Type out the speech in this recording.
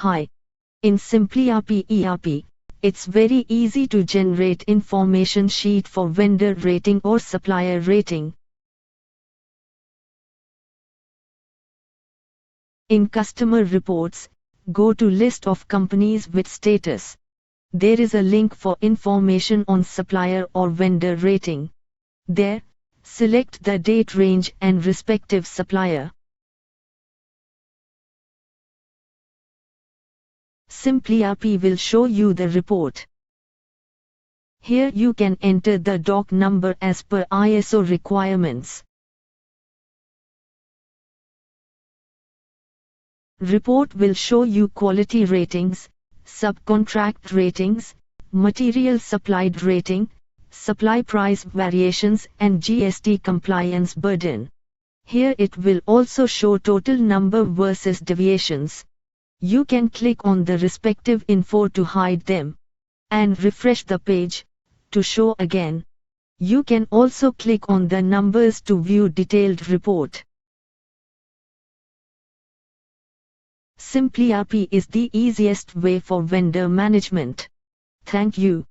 Hi. In simpliRP ERP, it's very easy to generate information sheet for vendor rating or supplier rating. In customer reports, go to list of companies with status. There is a link for information on supplier or vendor rating. There, select the date range and respective supplier. simpliRP will show you the report. Here you can enter the doc number as per ISO requirements. Report will show you quality ratings, subcontract ratings, material supplied rating, supply price variations and GST compliance burden. Here it will also show total number versus deviations. You can click on the respective info to hide them, and refresh the page to show again. You can also click on the numbers to view detailed report. simpliRP is the easiest way for vendor management. Thank you.